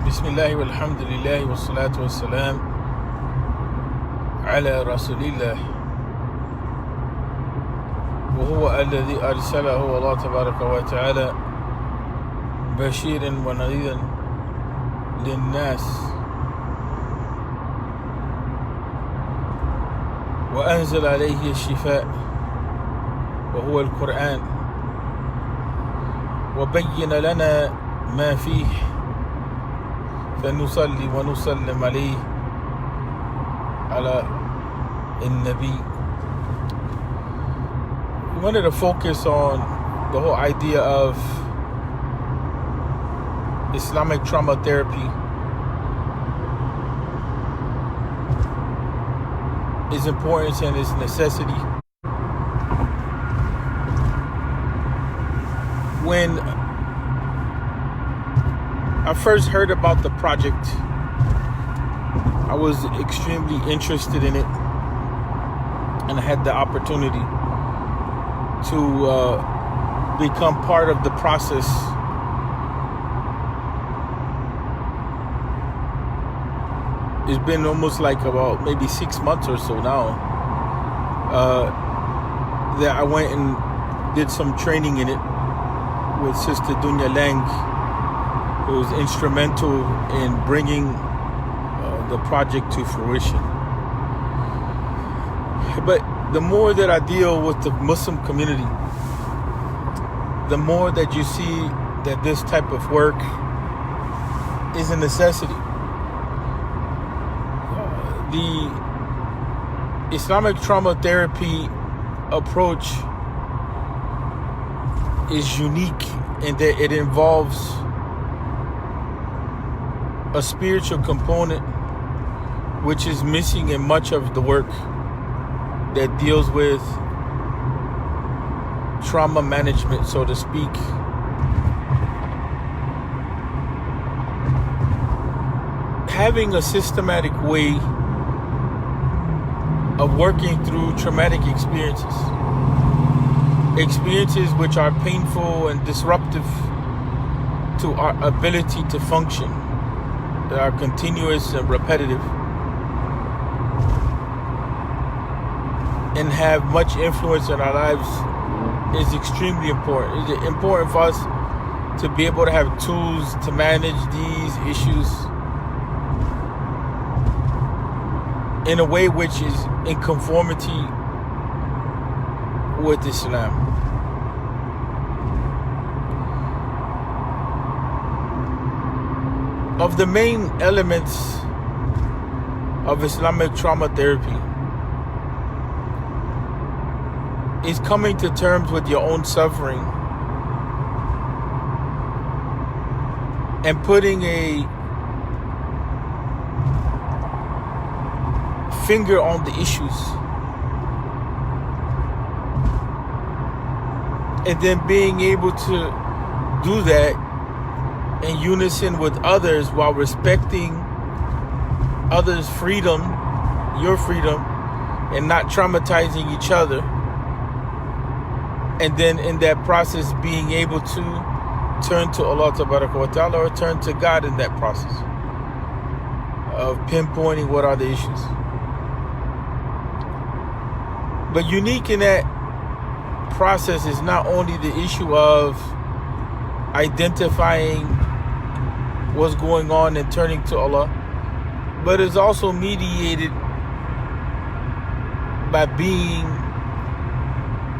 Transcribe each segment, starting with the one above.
Bismillah walhamdulillah wassalatu wassalam ala rasulillah wa huwa alladhi arsalahu Allah tabaraka wa ta'ala bashiran wa nadhiran linnas wa anzala alayhi ash-shifa wa huwa al-Qur'an wa bayyana lana ma fihi فنصلي ونسلم عليه على النبي. We wanted to focus on the whole idea of Islamic trauma therapy. Its importance and its necessity. When I first heard about the project, I was extremely interested in it, and I had the opportunity to become part of the process. It's been almost like about maybe 6 months or so now that I went and did some training in it with Sister Dunya Lang, who was instrumental in bringing the project to fruition. But the more that I deal with the Muslim community, the more that you see that this type of work is a necessity. The Islamic trauma therapy approach is unique in that it involves a spiritual component which is missing in much of the work that deals with trauma management, so to speak. Having a systematic way of working through traumatic experiences which are painful and disruptive to our ability to function, that are continuous and repetitive, and have much influence in our lives, is extremely important. It's important for us to be able to have tools to manage these issues in a way which is in conformity with Islam. Of the main elements of Islamic trauma therapy is coming to terms with your own suffering and putting a finger on the issues, and then being able to do that in unison with others while respecting others' freedom, your freedom, and not traumatizing each other. And then in that process being able to turn to Allah wa ta'ala, or turn to God in that process of pinpointing what are the issues. But unique in that process is not only the issue of identifying what's going on and turning to Allah, but it's also mediated by being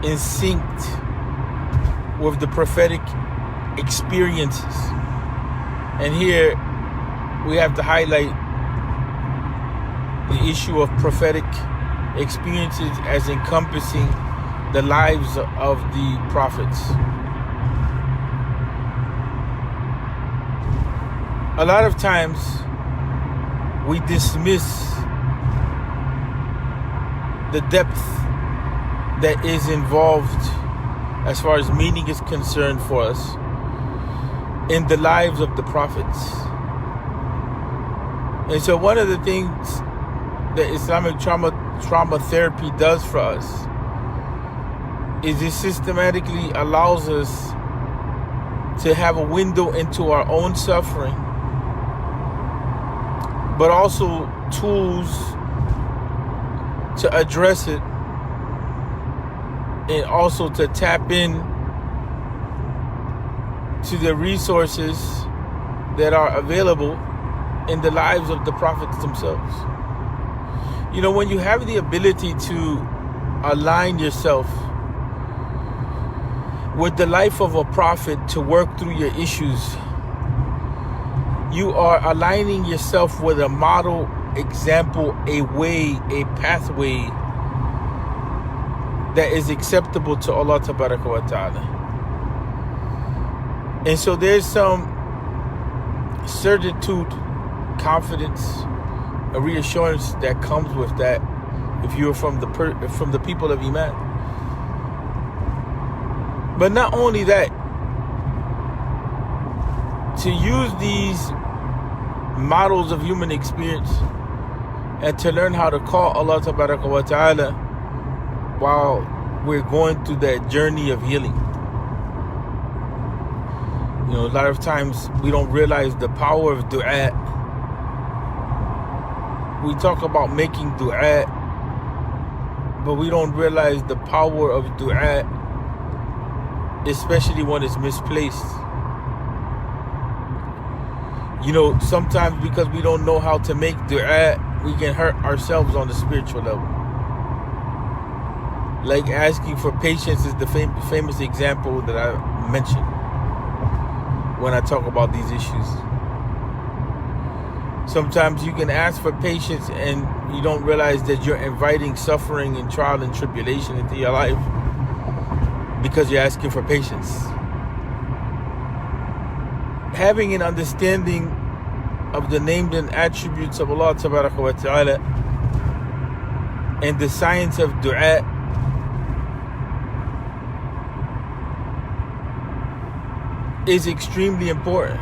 in sync with the prophetic experiences. And here we have to highlight the issue of prophetic experiences as encompassing the lives of the prophets. A lot of times we dismiss the depth that is involved as far as meaning is concerned for us in the lives of the prophets. And so one of the things that Islamic trauma therapy does for us is it systematically allows us to have a window into our own suffering but also tools to address it, and also to tap in to the resources that are available in the lives of the prophets themselves. You know, when you have the ability to align yourself with the life of a prophet to work through your issues, you are aligning yourself with a model, example, a way, a pathway that is acceptable to Allah Tabaraka wa Ta'ala. And so there's some certitude, confidence, a reassurance that comes with that if you're from the people of Iman. But not only that, to use these models of human experience and to learn how to call Allah Tabaraka wa Ta'ala while we're going through that journey of healing. You know, a lot of times we don't realize the power of dua. We talk about making dua, but we don't realize the power of dua, especially when it's misplaced. You know, sometimes because we don't know how to make dua, we can hurt ourselves on the spiritual level. Like asking for patience is the famous example that I mentioned when I talk about these issues. Sometimes you can ask for patience and you don't realize that you're inviting suffering and trial and tribulation into your life because you're asking for patience. Having an understanding of the names and attributes of Allah Tabaraka wa Ta'ala and the science of dua is extremely important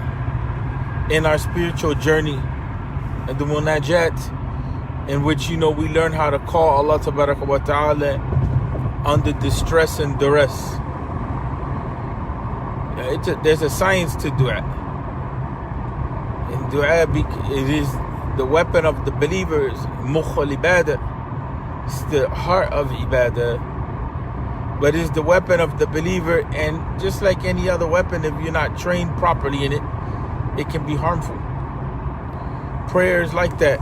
in our spiritual journey, and the munajat, in which, you know, we learn how to call Allah Tabaraka wa Ta'ala under distress and duress. There's a science to dua. In dua, it is the weapon of the believers, mukhul ibadah. It's the heart of ibadah. But it's the weapon of the believer, and just like any other weapon, if you're not trained properly in it, it can be harmful. Prayer is like that.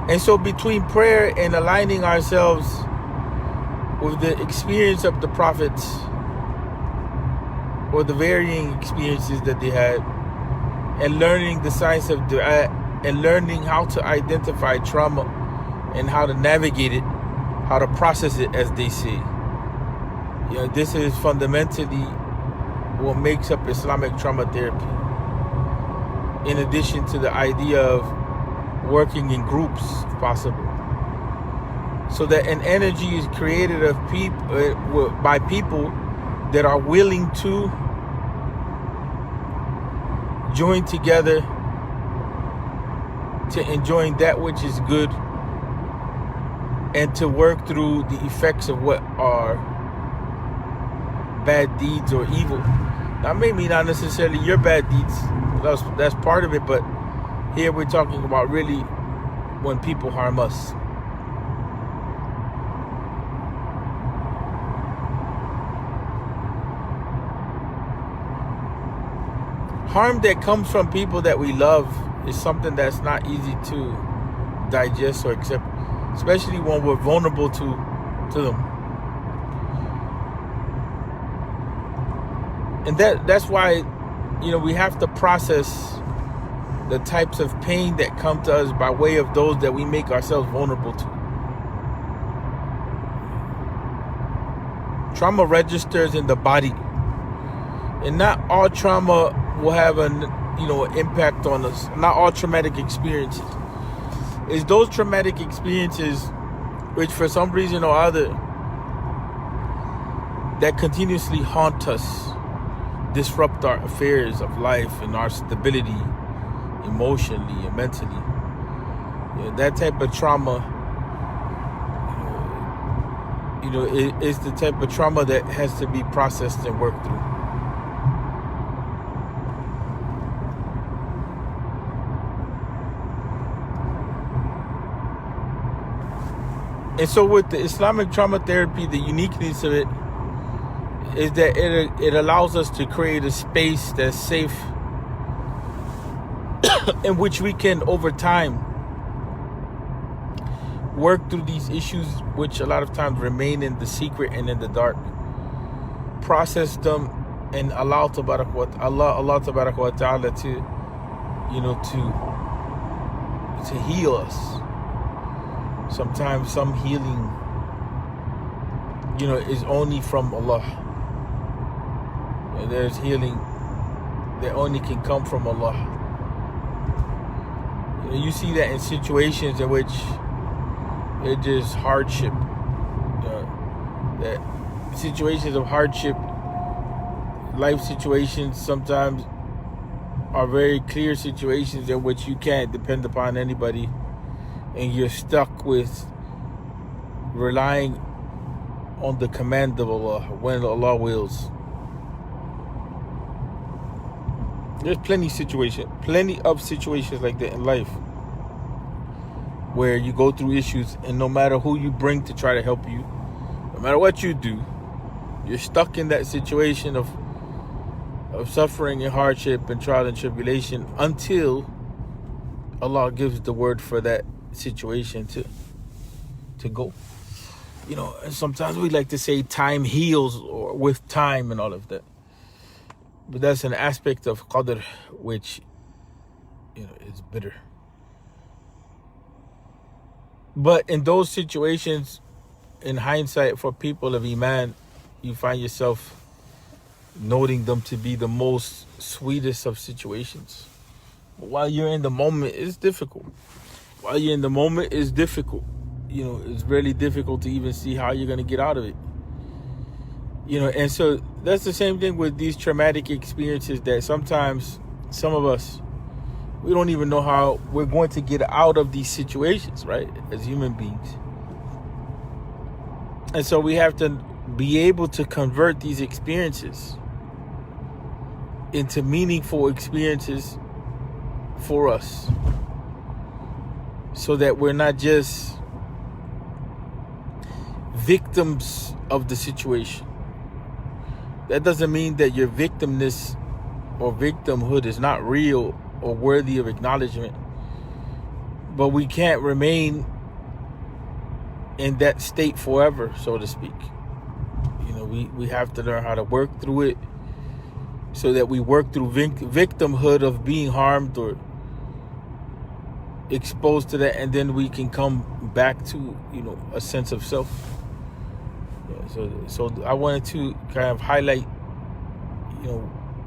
And so between prayer and aligning ourselves with the experience of the prophets, or the varying experiences that they had, and learning the science of dua, and learning how to identify trauma and how to navigate it, how to process it, as they say. You know, this is fundamentally what makes up Islamic trauma therapy. In addition to the idea of working in groups, if possible, so that an energy is created of people by people that are willing to join together to enjoying that which is good, and to work through the effects of what are bad deeds or evil. Now, maybe not necessarily your bad deeds, that's part of it, but here we're talking about really when people harm us. Harm that comes from people that we love is something that's not easy to digest or accept, especially when we're vulnerable to them. And that's why, you know, we have to process the types of pain that come to us by way of those that we make ourselves vulnerable to. Trauma registers in the body, and not all trauma will have an impact on us. Not all traumatic experiences. It's those traumatic experiences which, for some reason or other, that continuously haunt us, disrupt our affairs of life and our stability emotionally and mentally. You know, that type of trauma, is the type of trauma that has to be processed and worked through. And so with the Islamic trauma therapy, the uniqueness of it is that it allows us to create a space that's safe in which we can, over time, work through these issues which a lot of times remain in the secret and in the dark, process them, and allow Allah Tabaraka wa Ta'ala to, you know, to heal us. Sometimes some healing, you know, is only from Allah. And there's healing that only can come from Allah. You know, you see that in situations in which it's just hardship. That situations of hardship, life situations, sometimes are very clear situations in which you can't depend upon anybody, and you're stuck with relying on the command of Allah when Allah wills. There's plenty of situations like that in life where you go through issues, and no matter who you bring to try to help you, no matter what you do, you're stuck in that situation of suffering and hardship and trial and tribulation until Allah gives the word for that situation to go. You know, and sometimes we like to say time heals, or with time and all of that. But that's an aspect of qadr which, you know, is bitter. But in those situations, in hindsight, for people of Iman, you find yourself noting them to be the most sweetest of situations. But while you're in the moment, it's difficult. You know, it's really difficult to even see how you're going to get out of it. You know, and so that's the same thing with these traumatic experiences, that sometimes some of us, we don't even know how we're going to get out of these situations, right, as human beings. And so we have to be able to convert these experiences into meaningful experiences for us, so that we're not just victims of the situation. That doesn't mean that your victimness or victimhood is not real or worthy of acknowledgement, but we can't remain in that state forever, so to speak. You know, we have to learn how to work through it, so that we work through victimhood of being harmed or exposed to that, and then we can come back to, you know, a sense of self. So I wanted to kind of highlight, you know,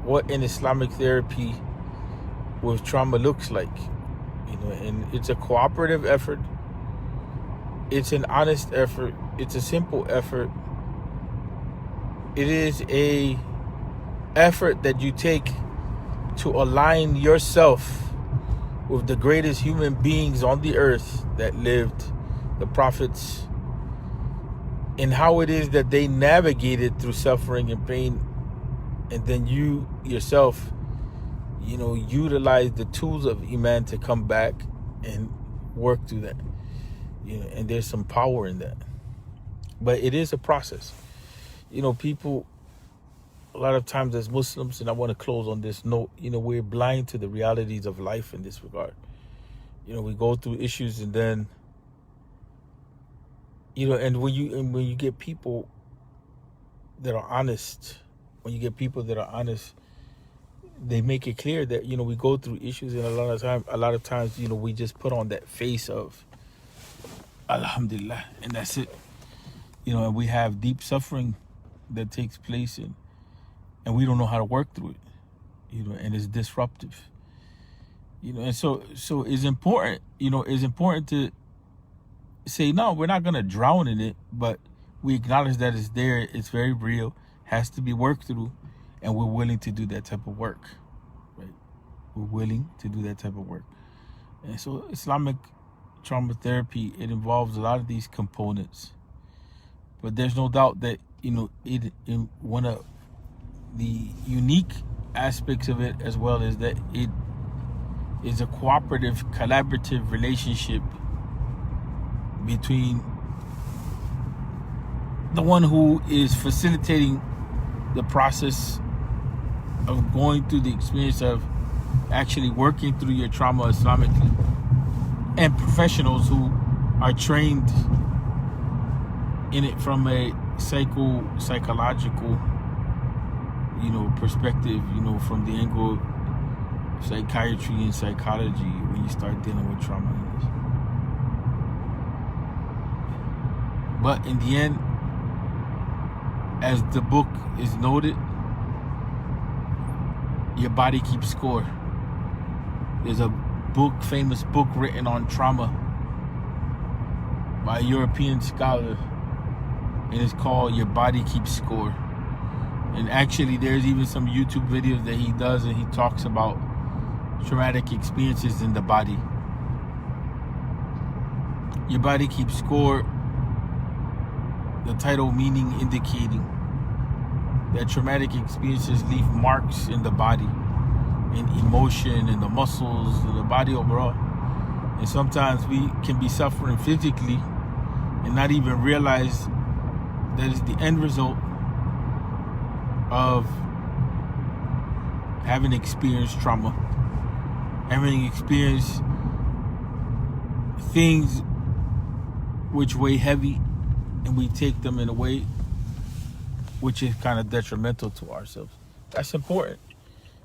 what an Islamic therapy with trauma looks like. You know, and it's a cooperative effort. It's an honest effort. It's a simple effort. It is a effort that you take to align yourself with the greatest human beings on the earth that lived, the prophets, and how it is that they navigated through suffering and pain, and then you yourself, you know, utilize the tools of Iman to come back and work through that. You know, and there's some power in that. But it is a process. You know, people, a lot of times as Muslims, and I want to close on this note, you know, we're blind to the realities of life in this regard. You know, we go through issues, and then, you know, and when you get people that are honest, they make it clear that, you know, we go through issues, and a lot of times, you know, we just put on that face of Alhamdulillah, and that's it. You know, and we have deep suffering that takes place, and we don't know how to work through it. You know, and it's disruptive. You know, and so it's important. You know, it's important to say, no, we're not going to drown in it, but we acknowledge that it's there, it's very real, has to be worked through, and we're willing to do that type of work, right? We're willing to do that type of work. And so Islamic trauma therapy, it involves a lot of these components, but there's no doubt that, you know, in one of the unique aspects of it as well is that it is a cooperative, collaborative relationship between the one who is facilitating the process of going through the experience of actually working through your trauma Islamically, and professionals who are trained in it from a psychological, perspective, from the angle of psychiatry and psychology when you start dealing with trauma. But in the end, as the book is noted, your body keeps score. There's a famous book written on trauma by a European scholar, and it's called Your Body Keeps Score. And actually, there's even some YouTube videos that he does, and he talks about traumatic experiences in the body. Your body keeps score, the title meaning indicating that traumatic experiences leave marks in the body, in emotion, in the muscles, in the body overall. And sometimes we can be suffering physically and not even realize that it's the end result of having experienced trauma, having experienced things which weigh heavy, and we take them in a way which is kind of detrimental to ourselves. That's important.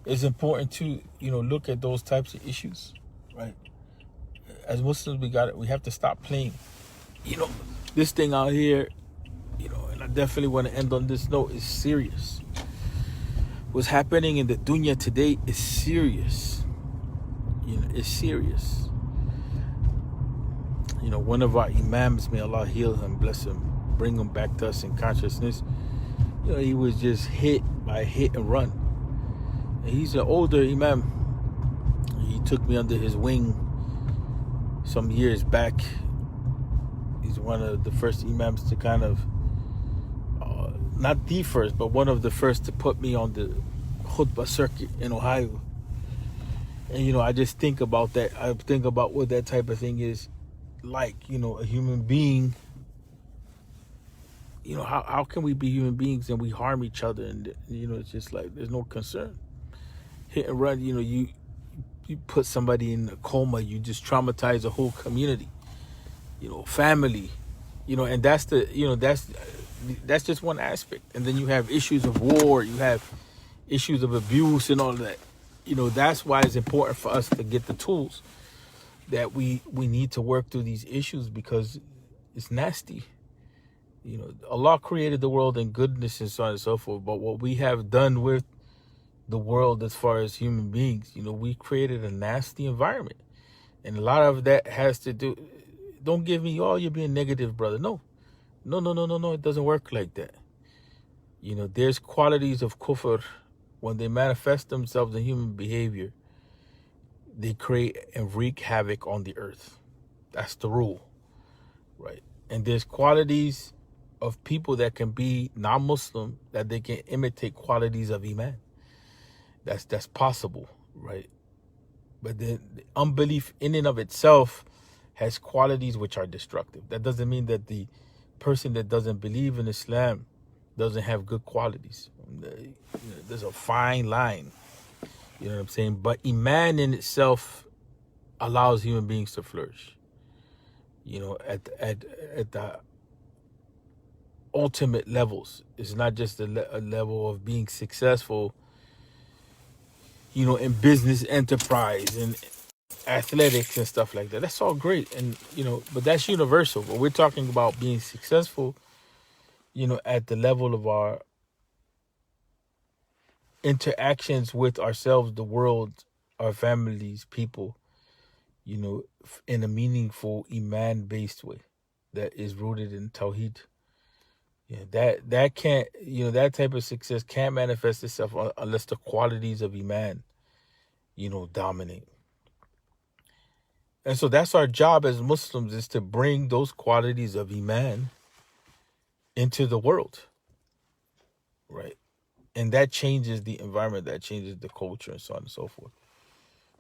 It's important to, look at those types of issues, right? As Muslims, we have to stop playing. This thing out here, and I definitely want to end on this note, is serious. What's happening in the dunya today is serious. It's serious. One of our imams, may Allah heal him, bless him, bring him back to us in consciousness. He was just hit by a hit and run. And he's an older imam. He took me under his wing some years back. He's one of the first imams to kind of, not the first, but one of the first to put me on the khutbah circuit in Ohio. And, I just think about that. I think about what that type of thing is like, a human being. How can we be human beings and we harm each other? And, it's just like there's no concern. Hit and run, you put somebody in a coma, you just traumatize a whole community, family, and that's just one aspect. And then you have issues of war, you have issues of abuse and all of that. That's why it's important for us to get the tools that we need to work through these issues, because it's nasty. Allah created the world in goodness and so on and so forth, but what we have done with the world as far as human beings, we created a nasty environment. And a lot of that has to do, don't give me, you're being negative, brother. No, it doesn't work like that. There's qualities of kufr, when they manifest themselves in human behavior, they create and wreak havoc on the earth. That's the rule, right? And there's qualities of people that can be non-Muslim, that they can imitate qualities of Iman. That's possible, right? But the unbelief in and of itself has qualities which are destructive. That doesn't mean that the person that doesn't believe in Islam doesn't have good qualities. There's a fine line, you know what I'm saying? But Iman in itself allows human beings to flourish. At the ultimate levels. It's not just a level of being successful, in business enterprise and athletics and stuff like that. That's all great. And, but that's universal. But we're talking about being successful, at the level of our interactions with ourselves, the world, our families, people, in a meaningful Iman-based way that is rooted in Tawheed. That can't, that type of success can't manifest itself unless the qualities of Iman, dominate. And so that's our job as Muslims, is to bring those qualities of Iman into the world, right? And that changes the environment, that changes the culture, and so on and so forth.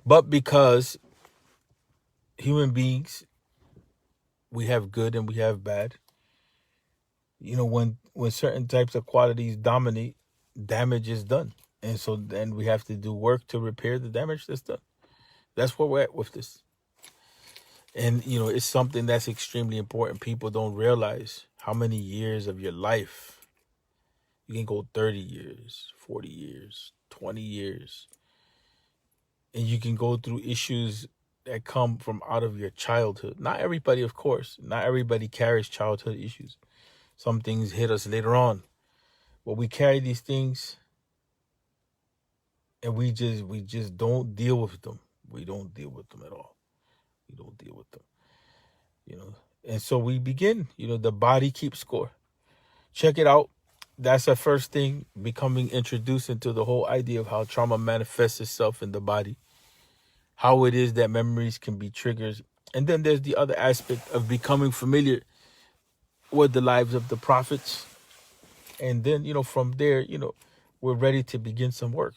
But because human beings, we have good and we have bad, when certain types of qualities dominate, damage is done. And so then we have to do work to repair the damage that's done. That's where we're at with this. And, it's something that's extremely important. People don't realize how many years of your life. You can go 30 years, 40 years, 20 years. And you can go through issues that come from out of your childhood. Not everybody, of course. Not everybody carries childhood issues. Some things hit us later on. But we carry these things and we just don't deal with them. We don't deal with them at all. We don't deal with them. And so we begin, the body keeps score. Check it out. That's the first thing, becoming introduced into the whole idea of how trauma manifests itself in the body, how it is that memories can be triggers. And then there's the other aspect of becoming familiar with the lives of the prophets. And then, from there, we're ready to begin some work.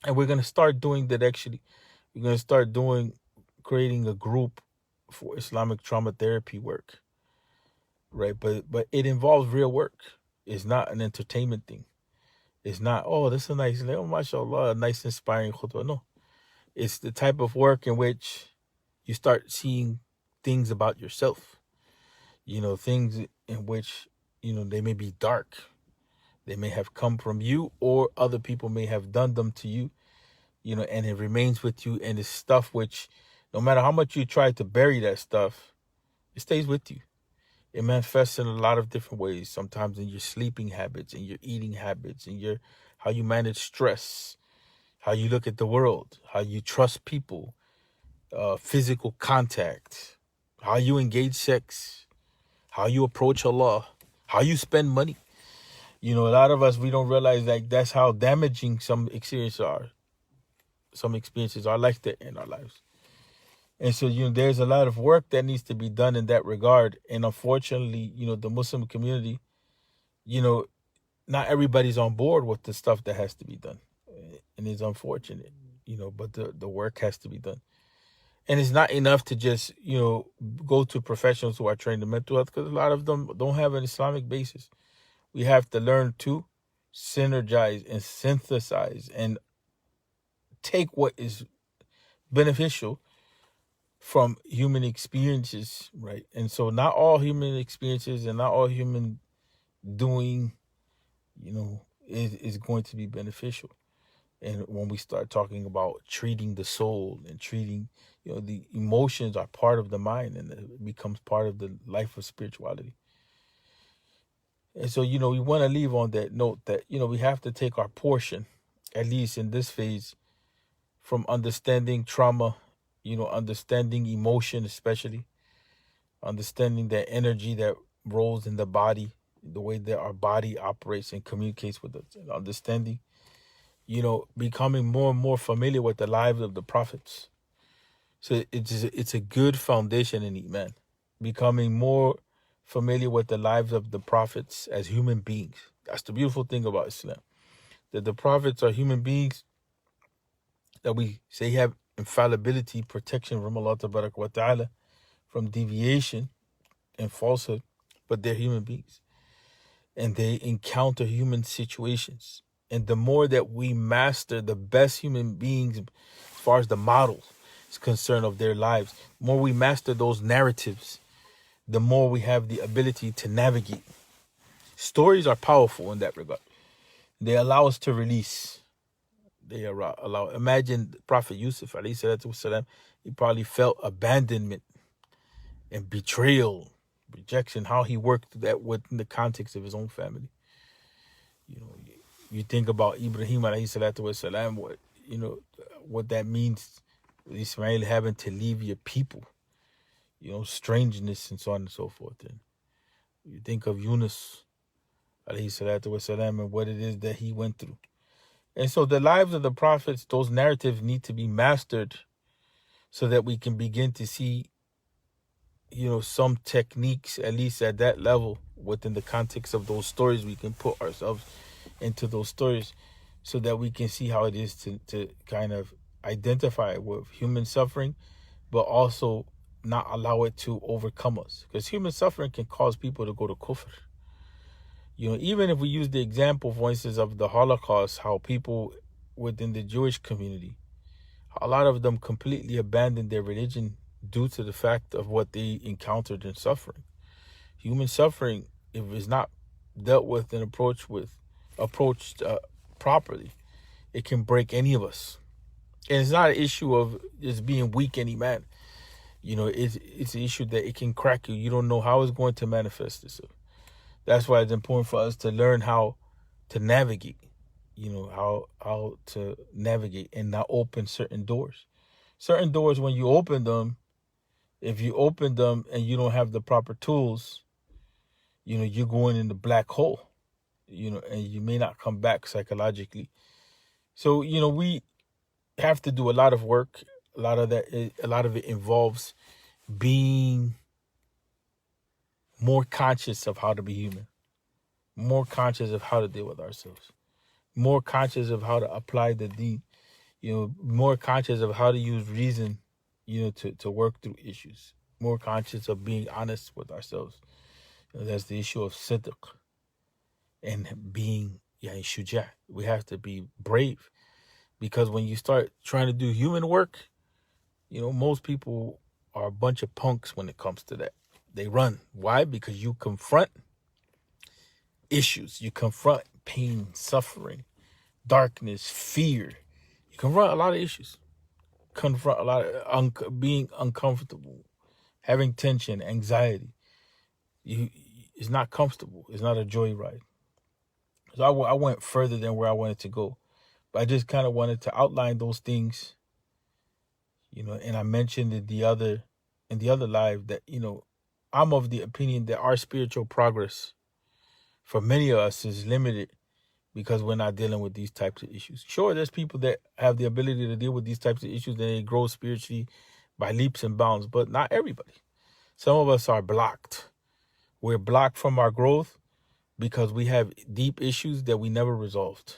And we're going to start doing that actually. We're going to start creating a group for Islamic trauma therapy work. Right? But it involves real work. It's not an entertainment thing. It's not, this is a nice, mashallah, a nice inspiring khutbah. No. It's the type of work in which you start seeing things about yourself. Things in which, they may be dark. They may have come from you, or other people may have done them to you, and it remains with you. And it's stuff which, no matter how much you try to bury that stuff, it stays with you. It manifests in a lot of different ways. Sometimes in your sleeping habits, in your eating habits, in how you manage stress, how you look at the world, how you trust people, physical contact, how you engage sex, how you approach Allah, how you spend money. A lot of us, we don't realize that that's how damaging some experiences are. Some experiences are like that in our lives. And so, there's a lot of work that needs to be done in that regard. And unfortunately, the Muslim community, not everybody's on board with the stuff that has to be done. And it's unfortunate, but the work has to be done. And it's not enough to just, go to professionals who are trained in mental health, because a lot of them don't have an Islamic basis. We have to learn to synergize and synthesize and take what is beneficial from human experiences, right? And so not all human experiences and not all human doing, is going to be beneficial. And when we start talking about treating the soul and treating, the emotions are part of the mind, and it becomes part of the life of spirituality. And so, we want to leave on that note that, we have to take our portion, at least in this phase, from understanding trauma, understanding emotion, especially understanding that energy that rolls in the body, the way that our body operates and communicates with us, and understanding, becoming more and more familiar with the lives of the prophets. So it's a good foundation in Iman, becoming more familiar with the lives of the prophets as human beings. That's the beautiful thing about Islam, that the prophets are human beings that we say have infallibility, protection from Allah wa ta'ala, from deviation and falsehood, but they're human beings. And they encounter human situations. And the more that we master the best human beings, as far as the model is concerned of their lives, the more we master those narratives, the more we have the ability to navigate. Stories are powerful in that regard. They allow us to release. They allow. Imagine Prophet Yusuf, alayhi salatu wasalam, he probably felt abandonment and betrayal, rejection, how he worked through that within the context of his own family. You think about Ibrahim alayhi salatu wasalam, what that means, Ismail having to leave your people, strangeness and so on and so forth. And you think of Yunus alayhi salatu wasalam and what it is that he went through. And so the lives of the prophets, those narratives need to be mastered so that we can begin to see, some techniques, at least at that level, within the context of those stories. We can put ourselves into those stories so that we can see how it is to kind of identify with human suffering, but also not allow it to overcome us. Because human suffering can cause people to go to kufr. Even if we use the example, for instance, of the Holocaust, how people within the Jewish community, a lot of them completely abandoned their religion due to the fact of what they encountered in suffering. Human suffering, if it's not dealt with and approached properly, it can break any of us. And it's not an issue of just being weak any man. It's an issue that it can crack you. You don't know how it's going to manifest itself. That's why it's important for us to learn how to navigate. How to navigate and not open certain doors. Certain doors, when you open them, if you open them and you don't have the proper tools, you're going in the black hole, and you may not come back psychologically. So, we have to do a lot of work. A lot of it involves being more conscious of how to be human, more conscious of how to deal with ourselves, more conscious of how to apply the deed, more conscious of how to use reason, to work through issues, more conscious of being honest with ourselves. That's the issue of sidq and being shuja. We have to be brave, because when you start trying to do human work, most people are a bunch of punks when it comes to that. They run. Why? Because you confront issues. You confront pain, suffering, darkness, fear. You confront a lot of issues. Confront a lot of being uncomfortable, having tension, anxiety. It's not comfortable. It's not a joyride. So I went further than where I wanted to go. But I just kind of wanted to outline those things, and I mentioned in the other live that, I'm of the opinion that our spiritual progress for many of us is limited because we're not dealing with these types of issues. Sure, there's people that have the ability to deal with these types of issues and they grow spiritually by leaps and bounds, but not everybody. Some of us are blocked. We're blocked from our growth because we have deep issues that we never resolved.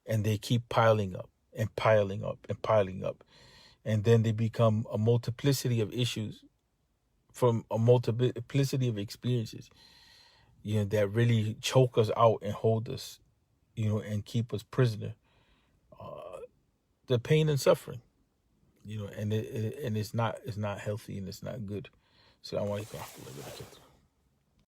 And they keep piling up and piling up and piling up. And then they become a multiplicity of issues from a multiplicity of experiences, that really choke us out and hold us, and keep us prisoner. The pain and suffering, and it's not healthy and it's not good. So I want to